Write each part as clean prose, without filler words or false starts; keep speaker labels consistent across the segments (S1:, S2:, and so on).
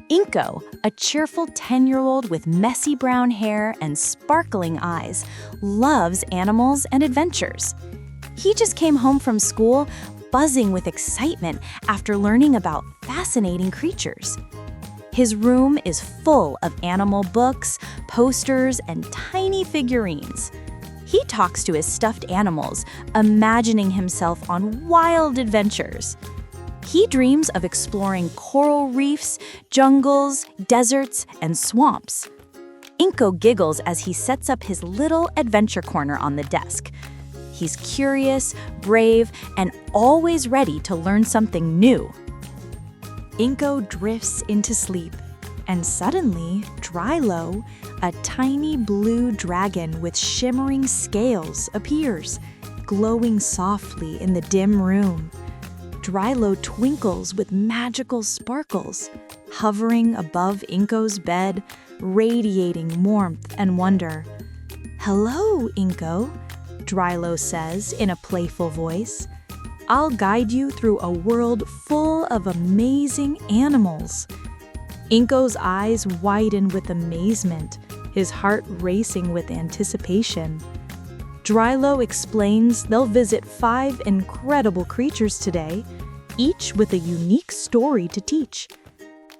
S1: Inko, a cheerful 10-year-old with messy brown hair and sparkling eyes, loves animals and adventures. He just came home from school, buzzing with excitement after learning about fascinating creatures. His room is full of animal books, posters, and tiny figurines. He talks to his stuffed animals, imagining himself on wild adventures. He dreams of exploring coral reefs, jungles, deserts, and swamps. Inko giggles as he sets up his little adventure corner on the desk. He's curious, brave, and always ready to learn something new. Inko drifts into sleep, and suddenly, Drilo, a tiny blue dragon with shimmering scales, appears, glowing softly in the dim room. Drilo twinkles with magical sparkles, hovering above Inko's bed, radiating warmth and wonder. "Hello, Inko," Drilo says in a playful voice. "I'll guide you through a world full of amazing animals." Inko's eyes widen with amazement, his heart racing with anticipation. Drilo explains they'll visit 5 incredible creatures today, each with a unique story to teach.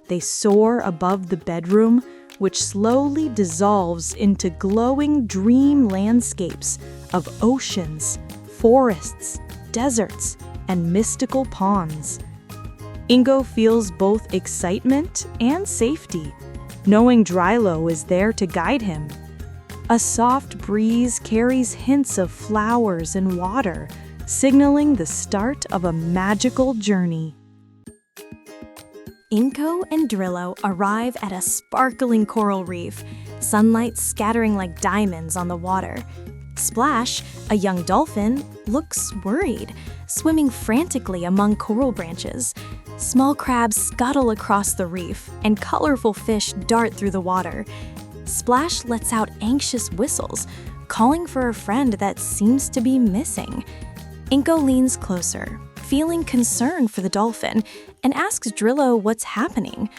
S1: They soar above the bedroom, which slowly dissolves into glowing dream landscapes of oceans, forests, deserts, and mystical ponds. Inko feels both excitement and safety, knowing Drilo is there to guide him. A soft breeze carries hints of flowers and water, signaling the start of a magical journey. Inko and Drilo arrive at a sparkling coral reef, sunlight scattering like diamonds on the water. Splash, a young dolphin, looks worried, swimming frantically among coral branches. Small crabs scuttle across the reef, and colorful fish dart through the water. Splash lets out anxious whistles, calling for a friend that seems to be missing. Inko leans closer, feeling concern for the dolphin, and asks Drilo what's happening.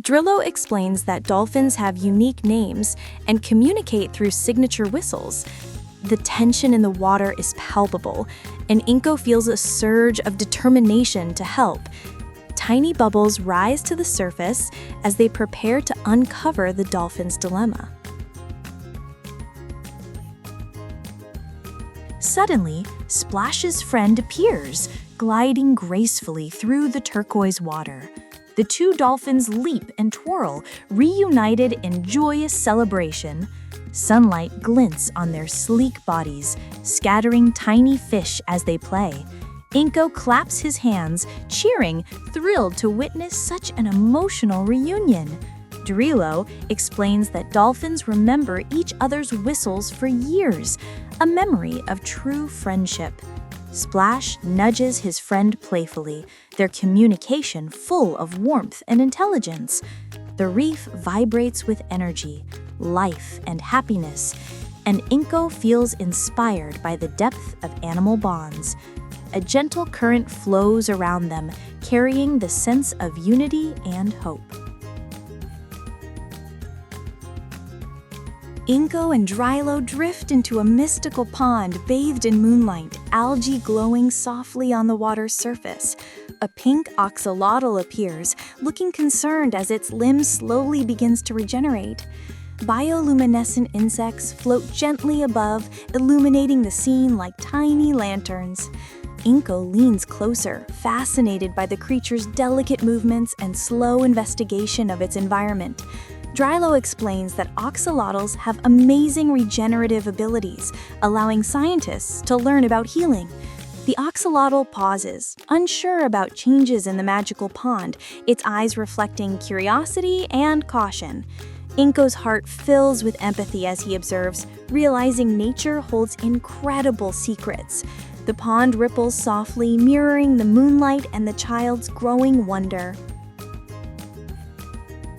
S1: Drilo explains that dolphins have unique names and communicate through signature whistles. The tension in the water is palpable, and Inko feels a surge of determination to help. Tiny bubbles rise to the surface as they prepare to uncover the dolphin's dilemma. Suddenly, Splash's friend appears, gliding gracefully through the turquoise water. The two dolphins leap and twirl, reunited in joyous celebration. Sunlight glints on their sleek bodies, scattering tiny fish as they play. Inko claps his hands, cheering, thrilled to witness such an emotional reunion. Drilo explains that dolphins remember each other's whistles for years, a memory of true friendship. Splash nudges his friend playfully, their communication full of warmth and intelligence. The reef vibrates with energy, life, and happiness, and Inko feels inspired by the depth of animal bonds. A gentle current flows around them, carrying the sense of unity and hope. Inko and Drilo drift into a mystical pond bathed in moonlight, algae glowing softly on the water's surface. A pink axolotl appears, looking concerned as its limb slowly begins to regenerate. Bioluminescent insects float gently above, illuminating the scene like tiny lanterns. Inko leans closer, fascinated by the creature's delicate movements and slow investigation of its environment. Drilo explains that axolotls have amazing regenerative abilities, allowing scientists to learn about healing. The axolotl pauses, unsure about changes in the magical pond, its eyes reflecting curiosity and caution. Inko's heart fills with empathy as he observes, realizing nature holds incredible secrets. The pond ripples softly, mirroring the moonlight and the child's growing wonder.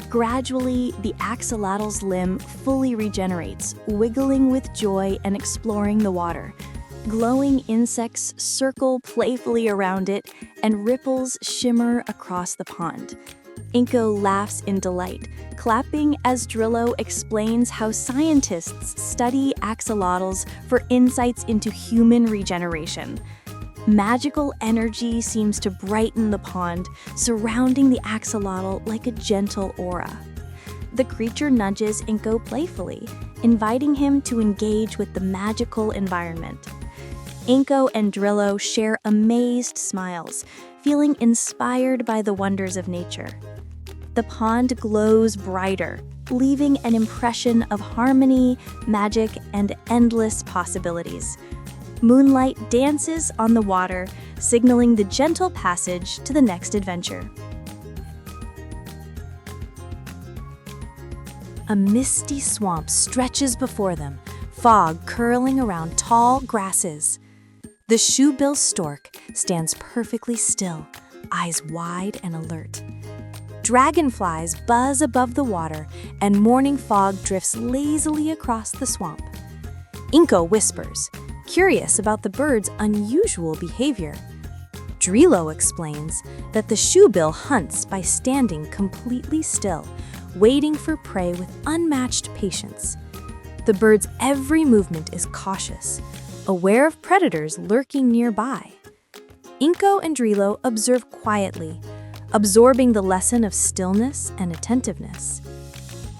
S1: Gradually, the axolotl's limb fully regenerates, wiggling with joy and exploring the water. Glowing insects circle playfully around it, and ripples shimmer across the pond. Inko laughs in delight, clapping as Drillo explains how scientists study axolotls for insights into human regeneration. Magical energy seems to brighten the pond, surrounding the axolotl like a gentle aura. The creature nudges Inko playfully, inviting him to engage with the magical environment. Inko and Drillo share amazed smiles, feeling inspired by the wonders of nature. The pond glows brighter, leaving an impression of harmony, magic, and endless possibilities. Moonlight dances on the water, signaling the gentle passage to the next adventure. A misty swamp stretches before them, fog curling around tall grasses. The shoebill stork stands perfectly still, eyes wide and alert. Dragonflies buzz above the water, and morning fog drifts lazily across the swamp. Inko whispers, curious about the bird's unusual behavior. Drillo explains that the shoebill hunts by standing completely still, waiting for prey with unmatched patience. The bird's every movement is cautious, aware of predators lurking nearby. Inko and Drillo observe quietly, absorbing the lesson of stillness and attentiveness.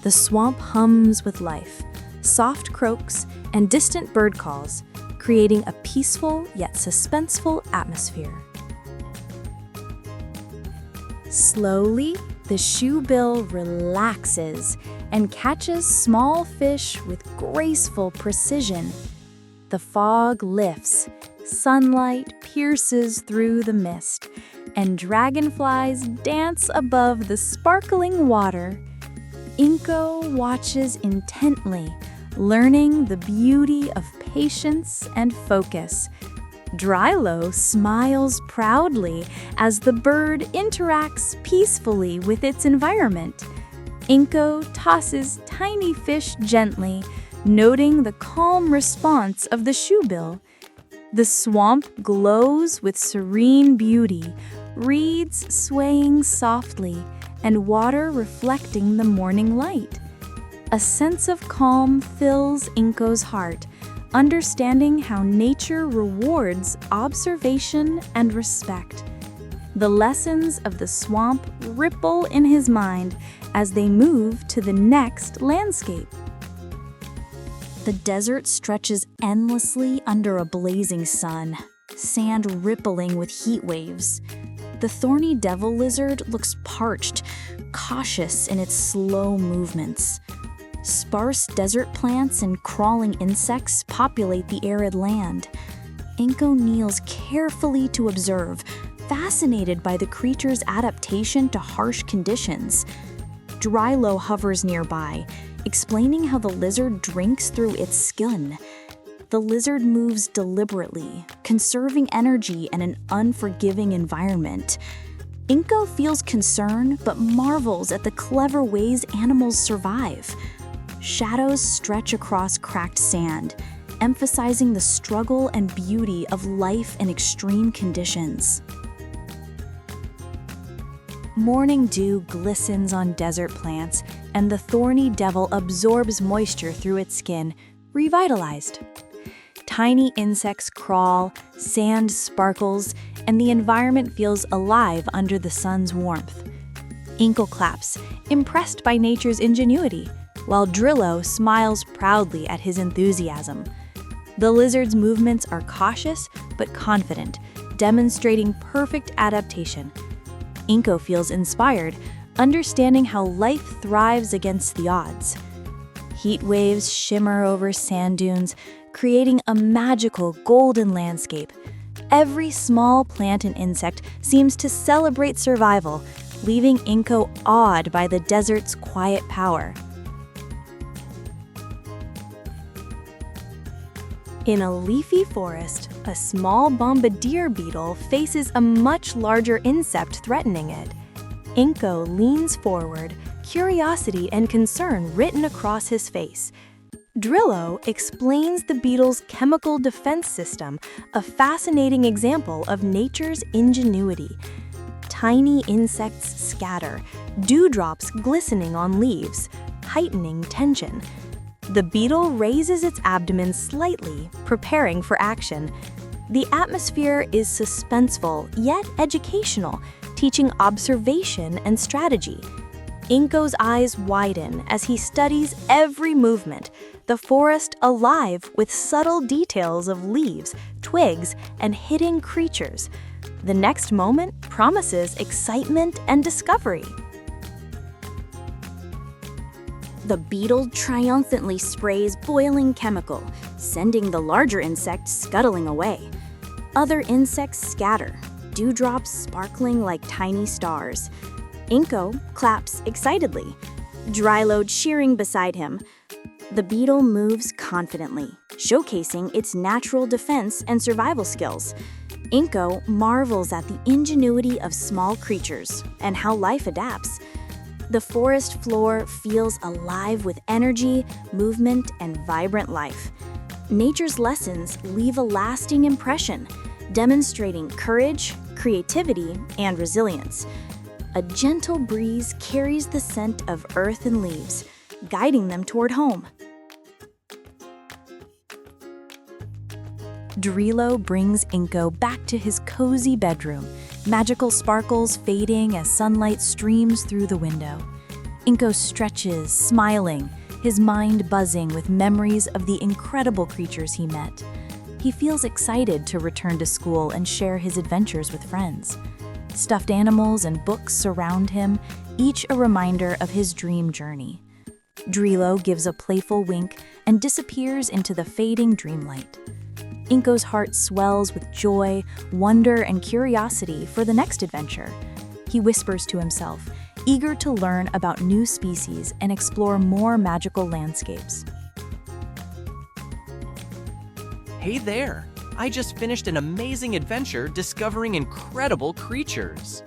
S1: The swamp hums with life, soft croaks and distant bird calls, creating a peaceful yet suspenseful atmosphere. Slowly, the shoebill relaxes and catches small fish with graceful precision. The fog lifts, sunlight pierces through the mist, and dragonflies dance above the sparkling water. Inko watches intently, learning the beauty of patience and focus. Drillo smiles proudly as the bird interacts peacefully with its environment. Inko tosses tiny fish gently, noting the calm response of the shoebill. The swamp glows with serene beauty, reeds swaying softly, and water reflecting the morning light. A sense of calm fills Inko's heart, understanding how nature rewards observation and respect. The lessons of the swamp ripple in his mind as they move to the next landscape. The desert stretches endlessly under a blazing sun, sand rippling with heat waves. The thorny devil lizard looks parched, cautious in its slow movements. Sparse desert plants and crawling insects populate the arid land. Inko kneels carefully to observe, fascinated by the creature's adaptation to harsh conditions. Drillo hovers nearby, explaining how the lizard drinks through its skin. The lizard moves deliberately, conserving energy in an unforgiving environment. Inko feels concern but marvels at the clever ways animals survive. Shadows stretch across cracked sand, emphasizing the struggle and beauty of life in extreme conditions. Morning dew glistens on desert plants, and the thorny devil absorbs moisture through its skin, revitalized. Tiny insects crawl, sand sparkles, and the environment feels alive under the sun's warmth. Inko claps, impressed by nature's ingenuity, while Drillo smiles proudly at his enthusiasm. The lizard's movements are cautious but confident, demonstrating perfect adaptation. Inko feels inspired, understanding how life thrives against the odds. Heat waves shimmer over sand dunes, creating a magical golden landscape. Every small plant and insect seems to celebrate survival, leaving Inko awed by the desert's quiet power. In a leafy forest, a small bombardier beetle faces a much larger insect threatening it. Inko leans forward, curiosity and concern written across his face. Drillo explains the beetle's chemical defense system, a fascinating example of nature's ingenuity. tiny insects scatter, dewdrops glistening on leaves, heightening tension. The beetle raises its abdomen slightly, preparing for action. The atmosphere is suspenseful yet educational, teaching observation and strategy. Inko's eyes widen as he studies every movement, the forest alive with subtle details of leaves, twigs, and hidden creatures. The next moment promises excitement and discovery. The beetle triumphantly sprays boiling chemical, sending the larger insect scuttling away. Other insects scatter, dewdrops sparkling like tiny stars. Inko claps excitedly, Dryload shearing beside him. The beetle moves confidently, showcasing its natural defense and survival skills. Inko marvels at the ingenuity of small creatures and how life adapts. The forest floor feels alive with energy, movement, and vibrant life. Nature's lessons leave a lasting impression, demonstrating courage, creativity, and resilience. A gentle breeze carries the scent of earth and leaves, guiding them toward home. Drilo brings Inko back to his cozy bedroom, magical sparkles fading as sunlight streams through the window. Inko stretches, smiling, his mind buzzing with memories of the incredible creatures he met. He feels excited to return to school and share his adventures with friends. Stuffed animals and books surround him, each a reminder of his dream journey. Drilo gives a playful wink and disappears into the fading dreamlight. Inko's heart swells with joy, wonder, and curiosity for the next adventure. He whispers to himself, eager to learn about new species and explore more magical landscapes.
S2: Hey there! I just finished an amazing adventure discovering incredible creatures.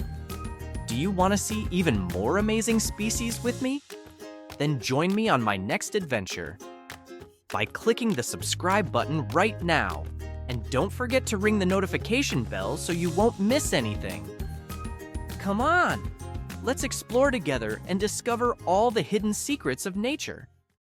S2: Do you want to see even more amazing species with me? Then join me on my next adventure by clicking the subscribe button right now. And don't forget to ring the notification bell so you won't miss anything. Come on! Let's explore together and discover all the hidden secrets of nature.